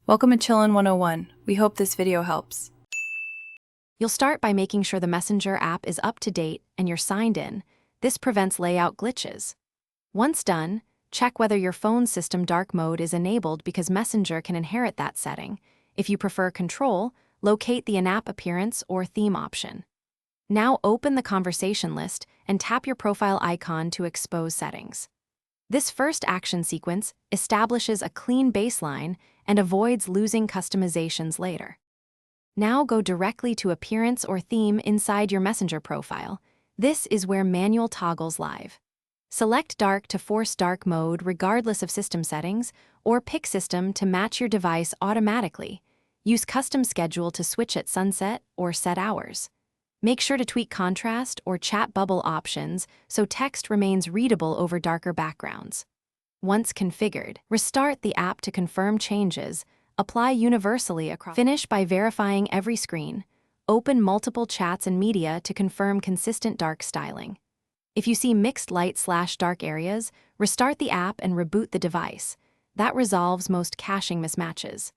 Welcome to Chillin' 101. We hope this video helps. You'll start by making sure the Messenger app is up to date and you're signed in. This prevents layout glitches. Once done, check whether your phone's system dark mode is enabled because Messenger can inherit that setting. If you prefer control, locate the in-app appearance or theme option. Now open the conversation list and tap your profile icon to expose settings. This first action sequence establishes a clean baseline and avoids losing customizations later. Now go directly to Appearance or Theme inside your Messenger profile. This is where manual toggles live. Select Dark to force dark mode regardless of system settings, or pick System to match your device automatically. Use Custom Schedule to switch at sunset or set hours. Make sure to tweak contrast or chat bubble options so text remains readable over darker backgrounds. Once configured, restart the app to confirm changes. Apply universally across. Finish by verifying every screen. Open multiple chats and media to confirm consistent dark styling. If you see mixed light/dark areas, restart the app and reboot the device. That resolves most caching mismatches.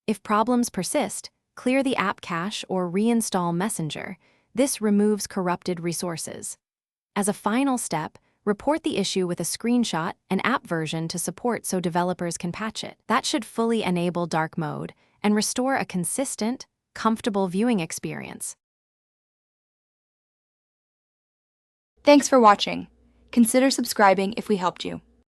If problems persist, clear the app cache or reinstall Messenger. This removes corrupted resources. As a final step, report the issue with a screenshot and app version to support so developers can patch it. That should fully enable dark mode and restore a consistent, comfortable viewing experience. Thanks for watching. Consider subscribing if we helped you.